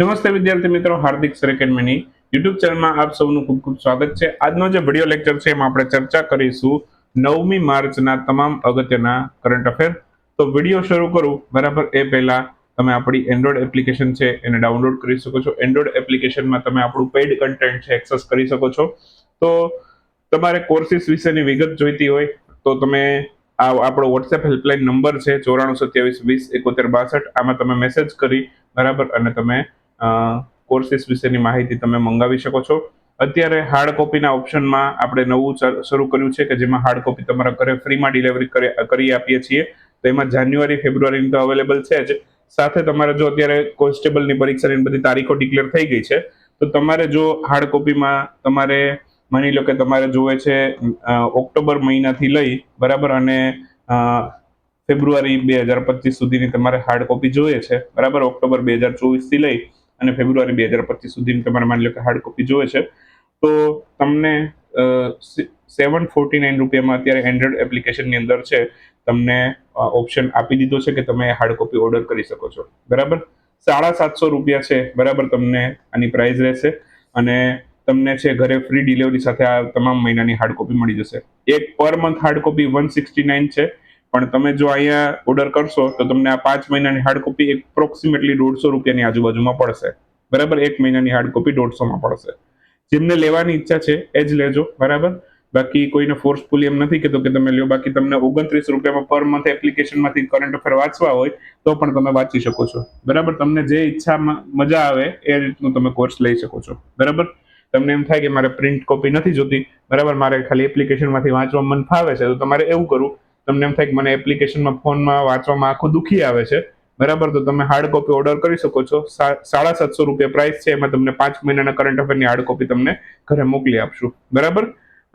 નમસ્તે વિદ્યાર્થી મિત્રો, હાર્દિક સર એકેડમીની યુટ્યુબ ચેનલમાં આપ સૌનું ખૂબ ખૂબ સ્વાગત છે. આજનો જે વિડીયો લેક્ચર છે એમાં આપણે ચર્ચા કરીશું 9મી માર્ચના તમામ અગત્યના કરંટ અફેર. તો વિડીયો શરૂ કરું બરાબર એ પહેલા તમે આપણી એન્ડ્રોઈડ એપ્લિકેશન છે એને ડાઉનલોડ કરી શકો છો. એન્ડ્રોઈડ એપ્લિકેશનમાં તમે આપણું પેઇડ કન્ટેન્ટ છે એક્સેસ કરી શકો છો. તો તમારે કોર્સિસ વિશેની વિગત જોઈતી હોય તો તમે આ આપણો વોટ્સએપ હેલ્પલાઇન નંબર છે 9427207162. આમાં તમે મેસેજ કરી બરાબર અને તમે કોર્સિસ વિશેની માહિતી તમે મંગાવી શકો છો. અત્યારે હાર્ડ કોપીના ઓપ્શનમાં આપણે નવું શરૂ કર્યું છે કે જેમાં હાર્ડ કોપી તમારા ઘરે ફ્રીમાં ડિલિવરી કરી આપીએ છીએ. તો એમાં જાન્યુઆરી ફેબ્રુઆરીની તો અવેલેબલ છે જ, સાથે તમારે જો અત્યારે કોન્સ્ટેબલની પરીક્ષાની બધી તારીખો ડિક્લેર થઈ ગઈ છે તો તમારે જો હાર્ડ કોપીમાં તમારે માની લો કે તમારે જોવે છે ઓક્ટોબર મહિનાથી લઈ બરાબર અને ફેબ્રુઆરી 2025 સુધીની તમારે હાર્ડ કોપી જોઈએ છે બરાબર. ઓક્ટોબર 2024થી લઈ અને ફેબ્રુઆરી 2025 સુધીની તમારે માની લો કે હાર્ડ કોપી જોઈએ છે તો તમને 749 રૂપિયામાં અત્યારે એન્ડ્રોઈડ એપ્લિકેશનની અંદર છે તમને ઓપ્શન આપી દીધો છે કે તમે હાર્ડ કોપી ઓર્ડર કરી શકો છો બરાબર. 750 રૂપિયા છે બરાબર તમને આની પ્રાઇસ રહેશે અને તમને છે ઘરે ફ્રી ડિલિવરી સાથે આ તમામ મહિનાની હાર્ડ કોપી મળી જશે. એક પર મંથ હાર્ડ કોપી 169 છે, પણ તમે જો અહીંયા ઓર્ડર કરશો તો તમને આ 5 મહિનાની હાર્ડ કોપી એપ્રોક્સિમેટલી 150 રૂપિયાની આજુબાજુમાં પડશે બરાબર. એક મહિનાની હાર્ડ કોપી 150માં પડશે. જેમને લેવાની ઈચ્છા છે એ જ લેજો બરાબર. બાકી કોઈને ફોર્સફુલી એમ નથી કહેતો કે તમે લ્યો. બાકી તમને 29 રૂપિયામાં પર મંથ એપ્લિકેશનમાંથી કરંટ અફેર વાંચવા હોય તો પણ તમે વાંચી શકો છો બરાબર. તમને જે ઈચ્છામાં મજા આવે એ રીતનું તમે કોર્સ લઈ શકો છો બરાબર. તમને એમ થાય કે મારે પ્રિન્ટ કોપી નથી જોતી બરાબર, મારે ખાલી એપ્લિકેશનમાંથી વાંચવા મન ફાવે છે, તો તમારે એવું કરવું. તમને એમ થાય કે મને એપ્લિકેશનમાં ફોનમાં વાંચવામાં આખું દુખી આવે છે બરાબર, તો તમે હાર્ડ કોપી ઓર્ડર કરી શકો છો. 750 રૂપિયા પ્રાઇસ છે, એમાં તમને 5 મહિનાના કરંટ અફેરની હાર્ડ કોપી તમને ઘરે મોકલી આપશું બરાબર.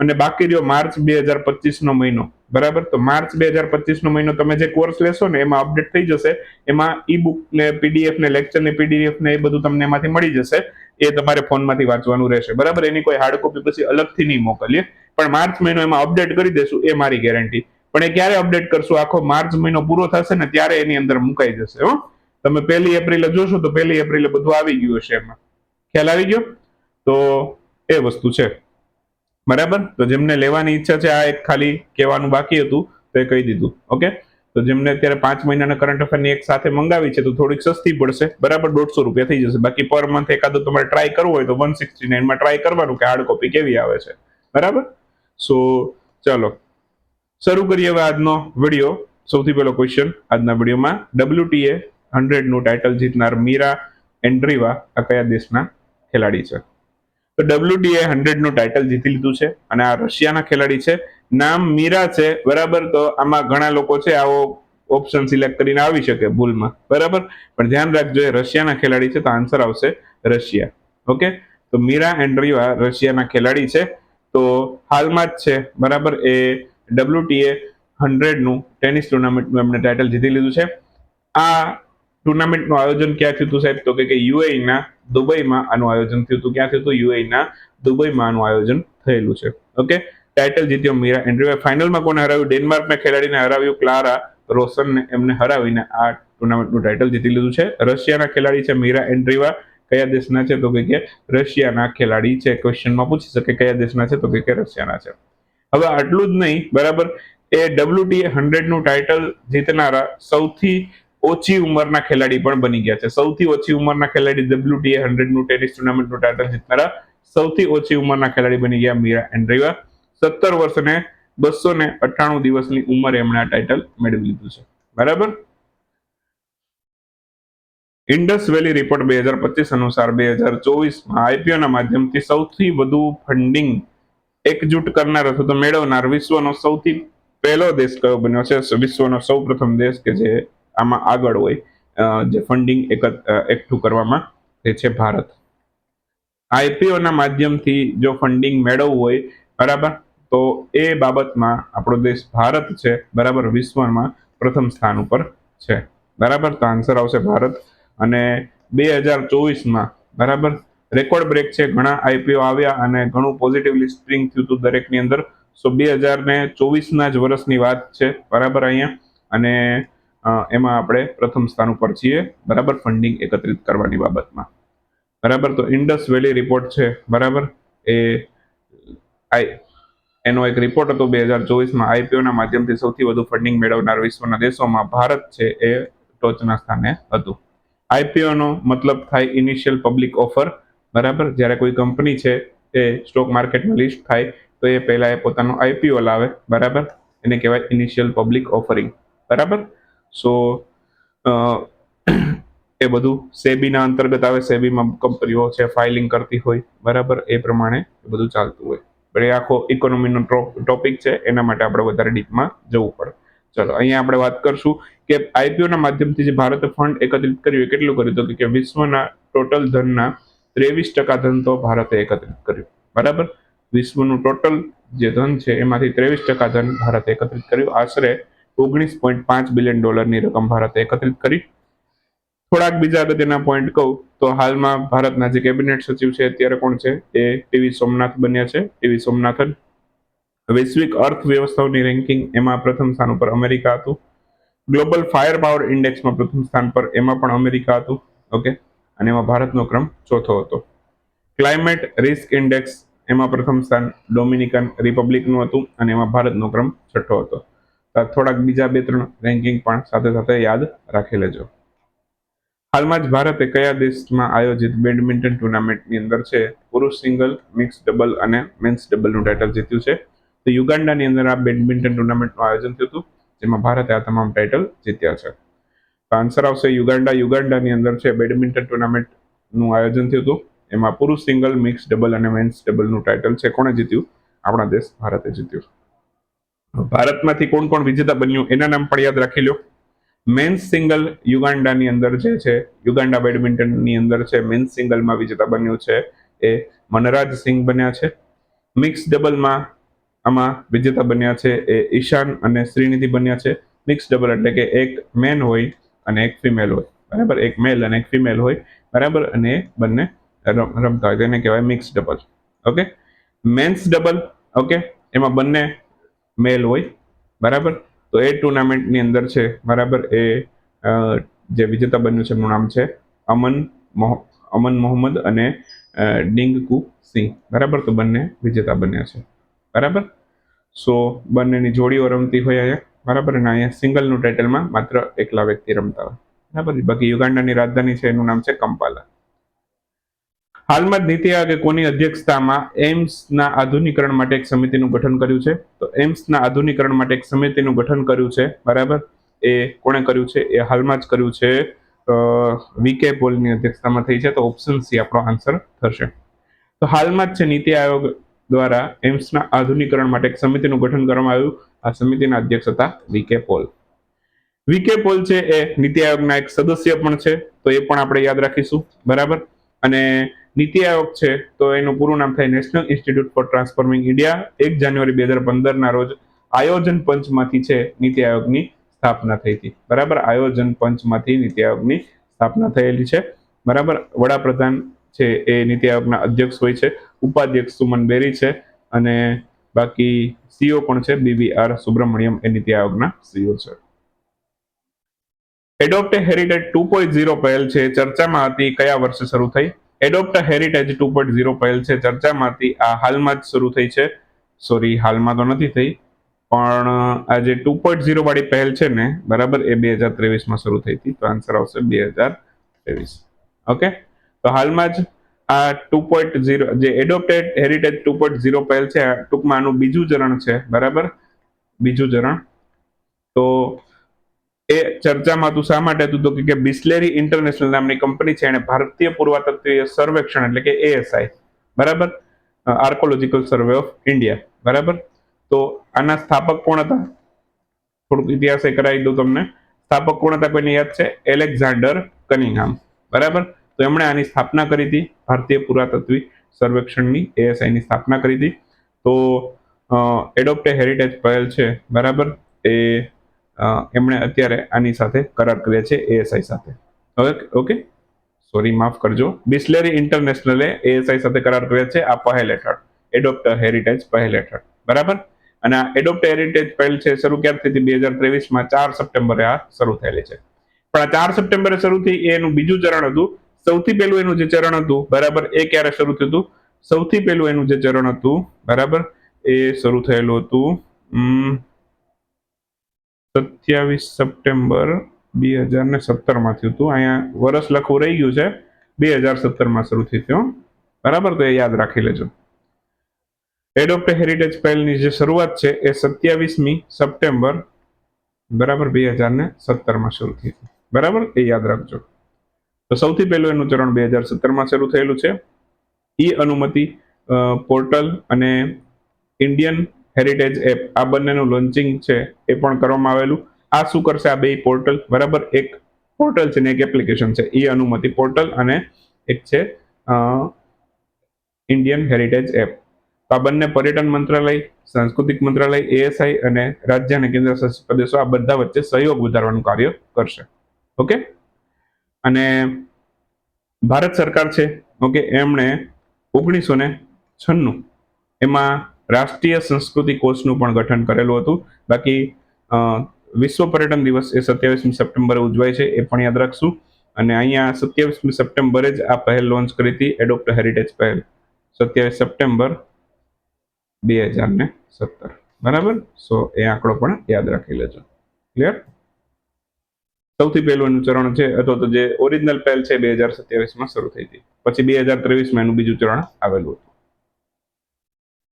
અને બાકી રહ્યો માર્ચ 2025નો મહિનો બરાબર. તો માર્ચ 2025નો મહિનો તમે જે કોર્સ લેશો ને એમાં અપડેટ થઈ જશે. એમાં ઈ બુક ને પીડીએફ ને લેક્ચર ને પીડીએફ ને એ બધું તમને એમાંથી મળી જશે. એ તમારે ફોનમાંથી વાંચવાનું રહેશે બરાબર. એની કોઈ હાર્ડ કોપી પછી અલગથી નહીં મોકલીએ, પણ માર્ચ મહિનો એમાં અપડેટ કરી દેશું એ મારી ગેરંટી. પણ એ ક્યારે અપડેટ કરશું? આખો માર્ચ મહિનો પૂરો થશે ને ત્યારે એની અંદર મુકાઈ જશે. તમે 1 એપ્રિલે જોશો તો 1 એપ્રિલે બધું આવી ગયું હશે એમાં. ખ્યાલ આવી ગયો? તો એ વસ્તુ છે બરાબર. તો જેમને લેવાની ઈચ્છા છે, આ એક ખાલી કહેવાનું બાકી હતું તો એ કહી દીધું. ઓકે. તો જેમને અત્યારે 5 મહિનાના કરંટ અફેરની એક સાથે મંગાવી છે તો થોડીક સસ્તી પડશે બરાબર. 150 રૂપિયા થઈ જશે. બાકી પર મંથ એકાદું તમારે ટ્રાય કરવું હોય તો 169માં ટ્રાય કરવાનું કે હાર્ડ કોપી કેવી આવે છે બરાબર. સો ચાલો શરૂ કરીએ હવે આજનો વિડીયો. સૌથી પહેલો ક્વેશ્ચન આજના વિડીયોમાં, WTA 100નું ટાઇટલ જીતનાર મીરા એન્ડ્રીવા આ કયા દેશના ખેલાડી છે? તો WTA 100નું ટાઇટલ જીતી લીધું છે અને આ રશિયાના ખેલાડી છે. નામ મીરા છે બરાબર. તો આમાં ઘણા લોકો છે આવો ઓપ્શન સિલેક્ટ કરીને આવી શકે ભૂલમાં બરાબર, પણ ધ્યાન રાખજો એ રશિયાના ખેલાડી છે તો આન્સર આવશે રશિયા. ઓકે. તો મીરા એન્ડ્રીવા રશિયાના ખેલાડી છે. તો હાલમાં જ છે બરાબર એ WTA 100નું ટેનિસ ટુર્નામેન્ટનું એમને ટાઇટલ જીતી લીધું છે. આ ટુર્નામેન્ટનું આયોજન ક્યાં થયું હતું સાહેબ? તો કે યુએઈના દુબઈમાં આનું આયોજન થયું હતું. ક્યાં થયું હતું? યુએઈના દુબઈમાં આનું આયોજન થયેલું છે. ઓકે. ટાઇટલ જીત્યો મીરા એન્ડ્રીવા. ફાઇનલમાં કોને હરાવ્યું? ડેનમાર્કના ખેલાડીને હરાવ્યું, ક્લારા રોસનને. એમને હરાવીને આ ટુર્નામેન્ટનું ટાઇટલ જીતી લીધું છે. રશિયાના ખેલાડી છે મીરા એન્ડ્રીવા. કયા દેશના છે? તો કે રશિયાના ખેલાડી છે. ક્વેશ્ચનમાં પૂછી શકે કયા દેશના છે? તો કે રશિયાના છે. હવે આટલું જ નહીં બરાબર, એ WTA 100નું ટાઇટલ જીતનારા સૌથી ઓછી ઉંમરના ખેલાડી પણ બની ગયા છે. સૌથી ઓછી ઉંમરના ખેલાડી WTA 100નું ટેનિસ ટુર્નામેન્ટનું ટાઇટલ જીતનારા સૌથી ઓછી ઉંમરના ખેલાડી બની ગયા મીરા એન્ડ્રીવા. 17 વર્ષ અને 298 દિવસની ઉંમરે એમણે આ ટાઇટલ મેળવી લીધું છે બરાબર. ઇન્ડસ વેલી રિપોર્ટ 2025 અનુસાર 2024માં આઈપીઓના માધ્યમથી સૌથી વધુ ફંડિંગ એકજૂટ કરનાર અથવા તો મેળવનાર વિશ્વનો સૌથી પહેલો દેશ કયો બન્યો છે? વિશ્વનો સૌ પ્રથમ દેશ કે જે આમાં આગળ હોય, જે ફંડિંગ એકઠું કરવામાં, તે છે ભારત. આઈપીઓના માધ્યમથી જો ફંડિંગ મેળવવું હોય બરાબર તો એ બાબતમાં આપણો દેશ ભારત છે બરાબર. વિશ્વમાં પ્રથમ સ્થાન ઉપર છે બરાબર. તો આન્સર આવશે ભારત. અને 2024માં બરાબર રેકોર્ડ બ્રેક છે. ઘણા આઈપીઓ આવ્યા અને ઘણું પોઝિટિવલી સ્પ્રિંગ થયું હતું દરેકની અંદર. સો 2024ના જ વર્ષની વાત છે બરાબર અહીંયા. અને એમાં આપણે પ્રથમ સ્થાન ઉપર છીએ બરાબર ફંડિંગ એકત્રિત કરવાની બાબતમાં. બરાબર. તો ઇન્ડસ વેલી રિપોર્ટ છે, બરાબર, એ એનો એક રિપોર્ટ હતો 2024માં. આઈપીઓના માધ્યમથી સૌથી વધુ ફંડિંગ મેળવનાર વિશ્વના દેશોમાં ભારત છે એ ટોચના સ્થાને હતું. આઈપીઓ નો મતલબ થાય ઇનિશિયલ પબ્લિક ઓફર, બરાબર. જ્યારે કોઈ કંપની છે એ સ્ટોક માર્કેટમાં લિસ્ટ થાય તો એ પહેલા એ પોતાનો આઈપીઓ લાવે, બરાબર. એને કહેવાય ઇનિશિયલ પબ્લિક ઓફરિંગ, બરાબર. સો એ બધું સેબીના અંતર્ગત આવે. સેબીમાં કંપનીઓ છે ફાઇલિંગ કરતી હોય, બરાબર, એ પ્રમાણે બધું ચાલતું હોય. પણ એ આખો ઇકોનોમીનો ટોપિક છે, એના માટે આપણે વધારે ડીપમાં જવું પડે. ચલો, અહીંયા આપણે વાત કરશું કે આઈપીઓના માધ્યમથી જે ભારતે ફંડ એકત્રિત કર્યું એ કેટલું કર્યું, તો કે વિશ્વના ટોટલ ધનના 23% ધન તો ભારતે એકત્રિત કર્યું, બરાબર. વિશ્વનું ટોટલ જે ધન છે એમાંથી 23% ધન ભારતે એકત્રિત કર્યું. આશરે $19.5 બિલિયન રકમ ભારતે એકત્રિત કરી. થોડાક બીજા અગત્યના પોઈન્ટ કહું તો હાલમાં ભારતના જે કેબિનેટ સચિવ છે અત્યારે કોણ છે, એ ટીવી સોમનાથ બન્યા છે. ટીવી સોમનાથન. વૈશ્વિક અર્થવ્યવસ્થાઓની રેન્કિંગ એમાં પ્રથમ સ્થાન ઉપર અમેરિકા હતું. ગ્લોબલ ફાયર પાવર ઇન્ડેક્સમાં પ્રથમ સ્થાન પર એમાં પણ અમેરિકા હતું. ઓકે. અને એમાં ભારતનો ક્રમ ચોથો હતો. ક્લાઇમેટ રિસ્ક ઇન્ડેક્સ એમાં પ્રથમ સ્થાન ડોમિનિકન રિપબ્લિકનું હતું અને એમાં ભારતનો ક્રમ છઠ્ઠો હતો. થોડાક બીજા 2-3 રેન્કિંગ પણ સાથે સાથે યાદ રાખી લેજો. હાલમાં જ ભારતે કયા દેશમાં આયોજિત બેડમિન્ટન ટુર્નામેન્ટની અંદર છે પુરુષ સિંગલ, મિક્સ ડબલ અને મેન્સ ડબલનું ટાઇટલ જીત્યું છે? તો યુગાન્ડાની અંદર આ બેડમિન્ટન ટુર્નામેન્ટનું આયોજન થયું હતું, જેમાં ભારતે આ તમામ ટાઇટલ જીત્યા છે. તો આન્સર આવશે યુગાન્ડા. યુગાન્ડાની અંદર છે બેડમિન્ટન ટુર્નામેન્ટનું આયોજન થયું હતું. એમાં પુરુષ સિંગલ, મિક્સ ડબલ અને મેન્સ ડબલનું ટાઇટલ છે કોણે જીત્યું? આપણા દેશ ભારતે જીત્યું. ભારતમાંથી કોણ કોણ વિજેતા બન્યું એના નામ પણ યાદ રાખી લો. મેન્સ સિંગલ યુગાન્ડાની અંદર જે છે, યુગાન્ડા બેડમિન્ટનની અંદર છે, મેન્સ સિંગલમાં વિજેતા બન્યું છે એ મનરાજ સિંહ બન્યા છે. મિક્સ ડબલમાં આમાં વિજેતા બન્યા છે એ ઈશાન અને શ્રીનિધિ બન્યા છે. મિક્સ ડબલ એટલે કે એક મેન હોય અને એક ફિમેલ હોય, બરાબર. એક મેલ અને એક ફિમેલ હોય, બરાબર, અને બંને રમતા હોય તેને કહેવાય mix double. Okay. Men's double, okay, એમાં બંને મેલ હોય, બરાબર. તો એ ટુર્નામેન્ટની અંદર છે, બરાબર, એ જે વિજેતા બન્યું છે એમનું નામ છે અમન મોહમ્મદ અને ડિંગકુ સિંહ, બરાબર. તો બંને વિજેતા બન્યા છે, બરાબર. સો બંનેની જોડીઓ રમતી હોય અહીંયા, બરાબર. અને અહીંયા સિંગલનું ટાઇટલમાં માત્ર એકલા વ્યક્તિ રમતા હોય, બરાબર. બાકી યુગાન્ડાની રાજધાની છે એનું નામ છે કંપાલા. હાલમાં જ નીતિ આયોગે કોની અધ્યક્ષતામાં એમ્સના આધુનિકરણ માટે એક સમિતિનું ગઠન કર્યું છે? તો એમ્સના આધુનિકરણ માટે એક સમિતિનું ગઠન કર્યું છે, બરાબર. એ કોણે કર્યું છે? એ હાલમાં જ કર્યું છે વીકે પોલની અધ્યક્ષતામાં થઈ છે. તો ઓપ્શન સી આપણો આન્સર થશે. તો હાલમાં જ છે નીતિ આયોગ દ્વારા એમ્સના આધુનિકરણ માટે એક સમિતિનું ગઠન કરવામાં આવ્યું. આ સમિતિના અધ્યક્ષ હતા વીકે પોલ. વીકે પોલ છે એ નીતિ આયોગના એક સદસ્ય પણ છે, તો એ પણ આપણે યાદ રાખીશું, બરાબર. અને નીતિ આયોગ છે તો એનું પૂરું નામ થાય national institute for transforming India. 1 જાન્યુઆરી 2015 રોજ આયોજન પંચમાંથી છે નીતિ આયોગની સ્થાપના થઈ હતી, બરાબર. આયોજન પંચમાંથી નીતિ આયોગની સ્થાપના થયેલી છે, બરાબર. વડાપ્રધાન છે એ નીતિ આયોગના અધ્યક્ષ હોય છે. ઉપાધ્યક્ષ સુમન બેરી છે અને બાકી સીઓ કોણ છે? BVR સુબ્રમણ્યમ એ નીતિ આયોગના સીઓ છે. એડોપ્ટ હેરિટેજ 2.0 પહેલ છે ચર્ચામાં હતી, કયા વર્ષે શરૂ થઈ? એડોપ્ટ હેરિટેજ 2.0 પહેલ છે ચર્ચામાં હતી, આ હાલમાં જ શરૂ થઈ છે. સોરી, હાલમાં તો નથી થઈ, પણ આ જે 2.0 વાળી પહેલ છે ને, બરાબર, એ 2023માં શરૂ થઈ હતી. તો આન્સર આવશે 2023. ઓકે. તો હાલમાં જ આ 2.0 જે એડોપ્ટેડ હેરિટેજ 2.0 પહેલ છે, ટૂંકમાં આનું બીજું ચરણ છે, બરાબર. બીજું ચરણ. તો એ ચર્ચામાં હતું શા માટે હતું? તો કે બિસ્લેરી ઇન્ટરનેશનલ નામની કંપની છે, એને ભારતીય પુરાતત્વીય સર્વેક્ષણ એટલે કે ASI, બરાબર, આર્કોલોજીકલ સર્વે ઓફ ઇન્ડિયા, બરાબર. તો આના સ્થાપક કોણ હતા? થોડુંક ઇતિહાસ કરાવી દઉં તમને. સ્થાપક કોણ હતા કોઈને યાદ છે? એલેક્ઝાન્ડર કનિંઘહામ, બરાબર. તો એમણે આની સ્થાપના કરી હતી, ભારતીય પુરાતત્વીય સર્વેક્ષણની ASI ની સ્થાપના કરી હતી. તો એડોપ્ટ હેરિટેજ પહેલ છે, બરાબર, એ એમણે અત્યારે આની સાથે કરાર કર્યા છે ASI સાથે. ઓકે, સોરી, માફ કરજો. બિસ્લેરી ઇન્ટરનેશનલે ASI સાથે કરાર કર્યા છે આ પહેલ હેઠળ, એડોપ્ટ હેરિટેજ પહેલ હેઠળ, બરાબર. અને આ એડોપ્ટ હેરિટેજ પહેલ છે શરૂ ક્યારથી થઈ? 2023માં 4 સપ્ટેમ્બરે આ શરૂ થયેલી છે. પણ આ 4 સપ્ટેમ્બરે શરૂ થઈ એનું બીજું ચરણ હતું. સૌથી પહેલું એનું જે ચરણ હતું બરાબર એ ક્યારે શરૂ થયું હતું? સૌથી પહેલું એનું જે ચરણ હતું બરાબર એ શરૂ થયેલું હતું 27 સપ્ટેમ્બર 2017 થયું હતું. અહીંયા વર્ષ લખવું રહી ગયું છે, 2017 શરૂ થઈ થયું બરાબર, તો એ યાદ રાખી લેજો. એડોપ્ટ હેરિટેજ પહેલની જે શરૂઆત છે એ 27મી સપ્ટેમ્બર બરાબર 2017 શરૂ થઈ હતી બરાબર, એ યાદ રાખજો. તો સૌથી પહેલું એનું ચરણ 2017 શરૂ થયેલું છે. ઈ અનુમતિ પોર્ટલ અને ઇન્ડિયન હેરિટેજ એપ આ બંનેનું લોન્ચિંગ છે એ પણ કરવામાં આવેલું. આ શું કરશે? આ બે પોર્ટલ બરાબર, એક પોર્ટલ છે ને એક એપ્લિકેશન છે. ઈ અનુમતિ પોર્ટલ અને એક છે ઇન્ડિયન હેરિટેજ એપ. તો આ બંને પર્યટન મંત્રાલય, સાંસ્કૃતિક મંત્રાલય, એએસઆઈ અને રાજ્ય અને કેન્દ્ર શાસિત પ્રદેશો આ બધા વચ્ચે સહયોગ વધારવાનું કાર્ય કરશે. ઓકે, અને ભારત સરકાર છે ઓકે, એમણે 1996 એમાં રાષ્ટ્રીય સંસ્કૃતિ કોષનું પણ ગઠન કરેલું હતું. બાકી વિશ્વ પર્યટન દિવસ એ 27મી સપ્ટેમ્બરે ઉજવાય છે, એ પણ યાદ રાખશું. અને અહીંયા 27મી સપ્ટેમ્બરે જ આ પહેલ લોન્ચ કરી હતી, એડોપ્ટ હેરિટેજ પહેલ, 27 સપ્ટેમ્બર 2017 બરાબર. સો એ આંકડો પણ યાદ રાખી લેજો. ક્લિયર? સૌથી પહેલું એનું ચરણ છે અથવા તો જે ઓરિજિનલ પહેલ છે 2027માં શરૂ થઈ હતી. પછી 2023માં એનું બીજું ચરણ આવેલું હતું.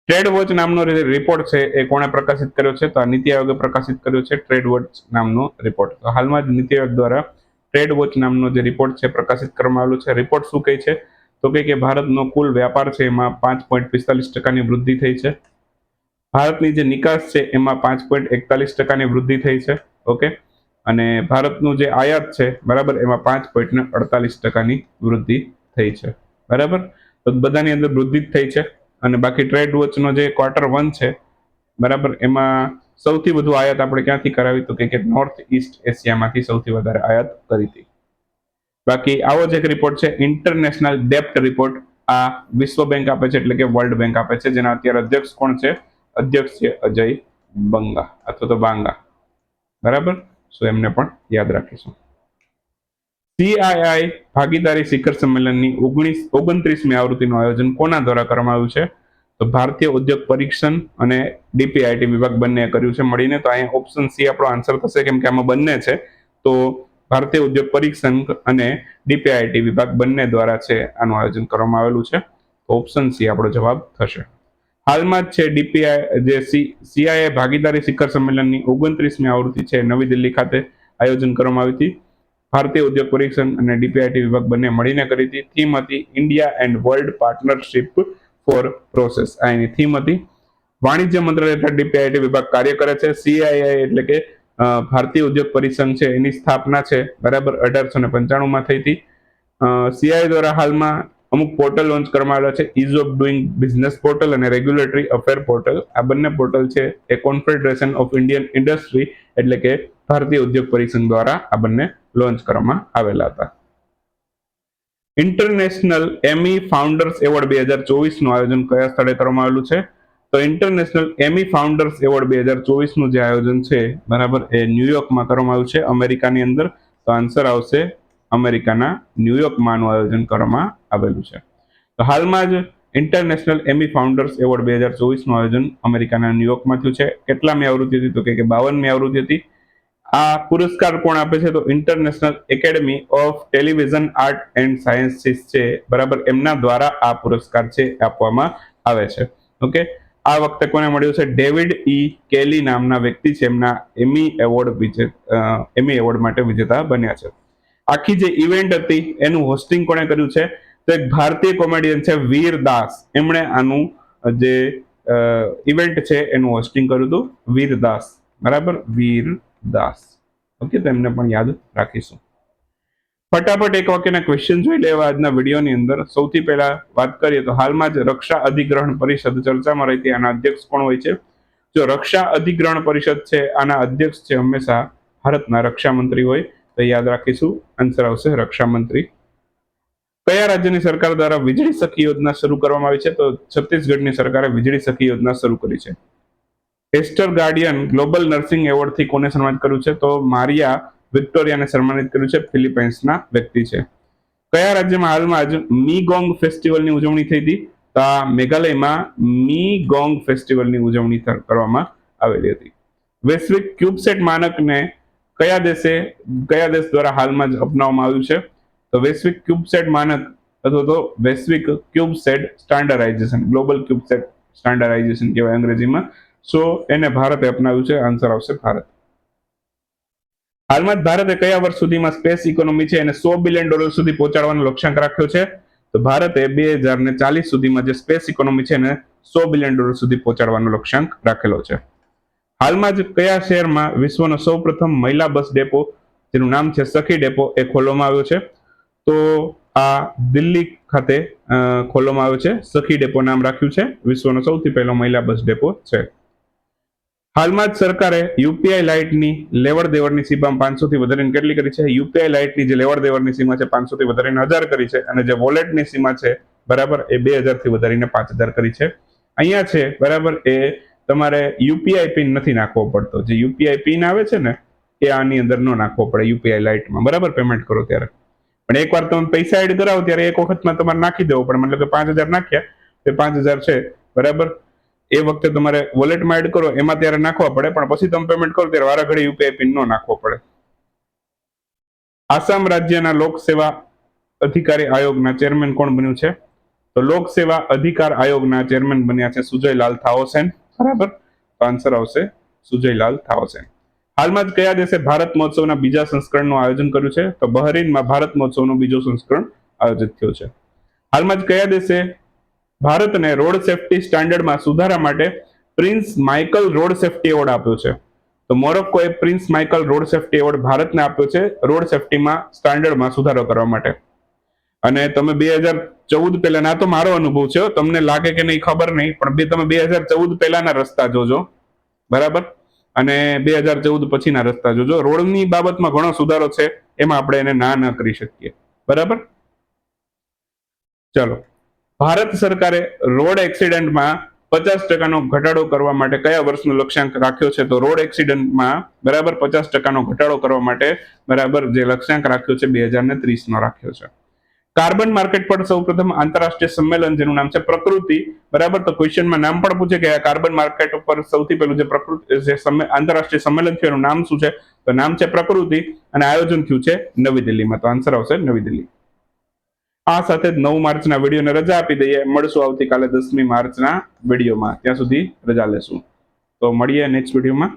ટ્રેડ વોચ નામનો રિપોર્ટ છે એ કોણે પ્રકાશિત કર્યો છે? તો આ નીતિ આયોગે પ્રકાશિત કર્યો છે, ટ્રેડ વોચ નામનો રિપોર્ટ. તો હાલમાં જ નીતિ આયોગ દ્વારા ટ્રેડ વોચ નામનો જે રિપોર્ટ છે પ્રકાશિત કરવામાં આવેલો છે. રિપોર્ટ શું કહે છે? તો કે ભારતનો કુલ વ્યાપાર છે એમાં 5.45% વૃદ્ધિ થઈ છે. ભારતની જે નિકાસ છે એમાં 5.41% વૃદ્ધિ થઈ છે. ઓકે, અને ભારતનું જે આયાત છે બરાબર એમાં 5.48% વૃદ્ધિ થઈ છે બરાબર. તો બધાની અંદર વૃદ્ધિ જ થઈ છે. અને બાકી ટ્રેડ વોચનો જે Q1 છે બરાબર, એમાં સૌથી વધુ આયાત આપણે ક્યાંથી કરાવી? તો કે નોર્થ ઈસ્ટ એશિયામાંથી સૌથી વધારે આયાત કરી હતી. બાકી આવો જ એક રિપોર્ટ છે ઇન્ટરનેશનલ ડેપ્ટ રિપોર્ટ. આ વિશ્વ બેંક આપે છે, એટલે કે વર્લ્ડ બેંક આપે છે, જેના અત્યારે અધ્યક્ષ કોણ છે? અધ્યક્ષ છે અજય બંગા અથવા તો બાંગા બરાબર. સો એમને પણ યાદ રાખીશું. CII ભાગીદારી શિખર સંમેલનની 29મી આવૃત્તિનું આયોજન કોના દ્વારા કરવામાં આવ્યું છે? તો ભારતીય ઉદ્યોગ પરીક્ષણ અને DPIIT વિભાગ બંને કર્યું છે મળીને. તો અહીંયા ઓપ્શન સી આપણો આન્સર થશે, કેમ કે આમાં બંને છે. તો ભારતીય ઉદ્યોગ પરીક્ષણ અને DPIIT વિભાગ બંને દ્વારા છે આનું આયોજન કરવામાં આવેલું છે. ઓપ્શન સી આપણો જવાબ થશે. હાલમાં જ છે જે CII ભાગીદારી શિખર સંમેલનની 29મી આવૃત્તિ છે નવી દિલ્હી ખાતે આયોજન કરવામાં આવી હતી. ભારતીય ઉદ્યોગ પરીક્ષણ અને DPIIT વિભાગ બંને મળીને કરી હતી. થીમ હતી India and world partnership for process. આ એની થીમ હતી. વાણિજ્ય મંત્રાલય હેઠળ DPIIT વિભાગ કાર્ય કરે છે. CII એટલે કે ભારતીય ઉદ્યોગ પરીક્ષણ છે એની સ્થાપના છે બરાબર 1895માં થઈ હતી. CII દ્વારા હાલમાં અમુક પોર્ટલ લોન્ચ કરવામાં આવેલા છે, ease of doing business portal અને રેગ્યુલેટરી અફેર પોર્ટલ. આ બંને પોર્ટલ છે એ કોન્ફેડરેશન ઓફ ઇન્ડિયન ઇન્ડસ્ટ્રી એટલે કે ભારતીય ઉદ્યોગ પરીક્ષણ દ્વારા આ બંને લોન્ચ કરવામાં આવેલા હતા. ઇન્ટરનેશનલ એમી ફાઉન્ડર્સ એવોર્ડ 2024 નું આયોજન કયા સ્થળે કરવામાં આવેલું છે? તો ઇન્ટરનેશનલ એમી ફાઉન્ડર્સ એવોર્ડ 2024 નું જે આયોજન છે બરાબર એ ન્યુયોર્કમાં કરવામાં આવ્યું છે, અમેરિકાની અંદર. તો આન્સર આવશે અમેરિકાના ન્યુયોર્કમાં આનું આયોજન કરવામાં આવેલું છે. તો હાલમાં જ ઇન્ટરનેશનલ એમી ફાઉન્ડર્સ એવોર્ડ 2024 નું આયોજન અમેરિકાના ન્યુયોર્કમાં થયું છે. કેટલામી આવૃત્તિ હતી? તો કે 52મી આવૃત્તિ હતી. આ પુરસ્કાર કોણ આપે છે? તો international academy of television art and sciences છે બરાબર, એમના દ્વારા આ પુરસ્કાર છે આપવામાં આવે છે. ઓકે, આ વખતે કોને મળ્યું છે? ડેવિડ ઈ કેલી નામના વ્યક્તિ છે, એમના એમી એવોર્ડ માટે વિજેતા બન્યા છે. આખી જે ઇવેન્ટ હતી એનું હોસ્ટિંગ કોણે કર્યું છે? તો એક ભારતીય કોમેડિયન છે વીર દાસ, એમણે આનું જે ઇવેન્ટ છે એનું હોસ્ટિંગ કર્યું હતું, વીર દાસ બરાબર, વીર દાસ. ઓકે, તો એમને પણ યાદ રાખીશું. ફટાફટ એક વાક્યના ક્વેશ્ચન જોઈ લેવા આજના વિડીયોની અંદર. સૌથી પહેલા વાત કરીએ તો હાલમાં જ રક્ષા અધિગ્રહણ પરિષદ ચર્ચામાં રહી હતી, આના અધ્યક્ષ કોણ હોય છે? જો રક્ષા અધિગ્રહણ પરિષદ છે આના અધ્યક્ષ છે હંમેશા ભારતના રક્ષા મંત્રી હોય, તો યાદ રાખીશું. આન્સર આવશે રક્ષા મંત્રી. કયા રાજ્યની સરકાર દ્વારા વીજળી સખી યોજના શરૂ કરવામાં આવી છે? તો છત્તીસગઢની સરકારે વીજળી સખી યોજના શરૂ કરી છે. એસ્ટર ગાર્ડિયન ગ્લોબલ નર્સિંગ એવોર્ડથી કોને સન્માનિત કર્યું છે? તો મારિયા વિક્ટોરિયાને સન્માનિત કર્યું છે, ફિલિપાઇન્સના વ્યક્તિ છે. કયા રાજ્યમાં હાલમાં જ મી-ગોંગ ફેસ્ટિવલની ઉજવણી થઈ હતી? તો આ મેઘાલયમાં મી-ગોંગ ફેસ્ટિવલની ઉજવણી કરવામાં આવેલી હતી. વૈશ્વિક ક્યુબસેટ માનકને કયા દેશ દ્વારા હાલમાં જ અપનાવવામાં આવ્યું છે? તો વૈશ્વિક ક્યુબસેટ માનક અથવા તો વૈશ્વિક ક્યુબસેટ સ્ટાન્ડર્ડાઇઝેશન, ગ્લોબલ ક્યુબસેટ સ્ટાન્ડર્ડાઇઝેશન કહેવાય અંગ્રેજીમાં. સો એને ભારતે અપનાવ્યું છે. આન્સર આવશે ભારત. હાલમાં જ ભારતે કયા વર્ષ સુધીમાં સ્પેસ ઇકોનોમી છે એને $100 બિલિયન સુધી પહોંચાડવાનો લક્ષ્યાંક રાખ્યો છે? તો ભારતે 2040 સુધીમાં જે સ્પેસ ઇકોનોમી છે એને $100 બિલિયન સુધી પહોંચાડવાનો લક્ષ્યાંક રાખેલો છે. હાલમાં જ કયા શહેરમાં વિશ્વનો સૌપ્રથમ મહિલા બસ ડેપો, જેનું નામ છે સખી ડેપો, એ ખોલવામાં આવ્યો છે? તો આ દિલ્હી ખાતે ખોલવામાં આવ્યો છે. સખી ડેપો નામ રાખ્યું છે. વિશ્વનો સૌથી પહેલો મહિલા બસ ડેપો છે. હાલમાં જ સરકારે યુપીઆઈ લાઇટની લેવડ દેવડની સીમા 500 થી વધારીને કેટલી કરી છે? યુપીઆઈ લાઇટની જે લેવડ દેવડની સીમા છે 500 થી વધારીને 1000 કરી છે, અને જે વોલેટની સીમા છે બરાબર એ 2000 થી વધારીને 5000 કરી છે. અહીંયા છે બરાબર એ તમારે યુપીઆઈ પિન નથી નાખવો પડતો. જે યુપીઆઈ પિન આવે છે ને એ આની અંદર ન નાખવો પડે યુપીઆઈ લાઇટમાં, બરાબર, પેમેન્ટ કરો ત્યારે. પણ એકવાર તમે પૈસા એડ કરાવો ત્યારે એક વખતમાં તમારે નાખી દેવો પડે. મતલબ કે 5000 નાખ્યા એ 5000 છે બરાબર, એ વખતે તમારે વોલેટમાં એડ કરો એમાં ત્યારે નાખવા પડે, પણ પછી તમે પેમેન્ટ કરો ત્યારે વારા ઘડી યુપીઆઈ પિન ન નાખવો પડે. આસામ રાજ્યના લોક સેવા અધિકારી આયોગના ચેરમેન કોણ બન્યું છે? તો લોક સેવા અધિકાર આયોગના ચેરમેન બન્યા છે સુજયલાલ થાઓસેન, બરાબર. તો આન્સર આવશે સુજયલાલ થાઓસેન. હાલમાં જ કયા દેશે ભારત મહોત્સવના બીજા સંસ્કરણનું આયોજન કર્યું છે? તો બહરીનમાં ભારત મહોત્સવનું બીજું સંસ્કરણ આયોજિત થયું છે. હાલમાં જ કયા દેશે ભારતને રોડ સેફટી સ્ટાન્ડર્ડમાં સુધારા માટે prince Michael road safety award આપ્યો છે? તો મોરોક્કોએ prince Michael road safety award ભારતને આપ્યો છે રોડ સેફટીમાં સ્ટાન્ડર્ડમાં સુધારો કરવા માટે. અને તમે 2014 પહેલાના, તો મારો અનુભવ છે, તમને લાગે કે નહીં ખબર નહીં, પણ તમે 2014 પહેલાના રસ્તા જોજો બરાબર, અને 2014 પછીના રસ્તા જોજો. રોડની બાબતમાં ઘણો સુધારો છે, એમાં આપણે એને ના ન કરી શકીએ, બરાબર. ચાલો, ભારત સરકારે રોડ એક્સિડન્ટમાં 50% ઘટાડો કરવા માટે કયા વર્ષનો લક્ષ્યાંક રાખ્યો છે? તો રોડ એક્સિડન્ટમાં બરાબર 50% ઘટાડો કરવા માટે બરાબર જે લક્ષ્યાંક રાખ્યો છે 2030 નો રાખ્યો છે. કાર્બન માર્કેટ પર સૌપ્રથમ આંતરરાષ્ટ્રીય સંમેલન, જેનું નામ છે પ્રકૃતિ, બરાબર. તો ક્વેશ્ચનમાં નામ પણ પૂછે કે આ કાર્બન માર્કેટ ઉપર સૌથી પહેલું જે પ્રકૃતિ જે આંતરરાષ્ટ્રીય સંમેલન છે એનું નામ શું છે? તો નામ છે પ્રકૃતિ, અને આયોજન થયું છે નવી દિલ્હીમાં. તો આન્સર આવશે નવી દિલ્હી. આ સાથે જ 9 માર્ચના વિડીયોને રજા આપી દઈએ. મળશું આવતીકાલે 10મી માર્ચના વિડીયોમાં. ત્યાં સુધી રજા લેશું. તો મળીએ નેક્સ્ટ વિડીયોમાં.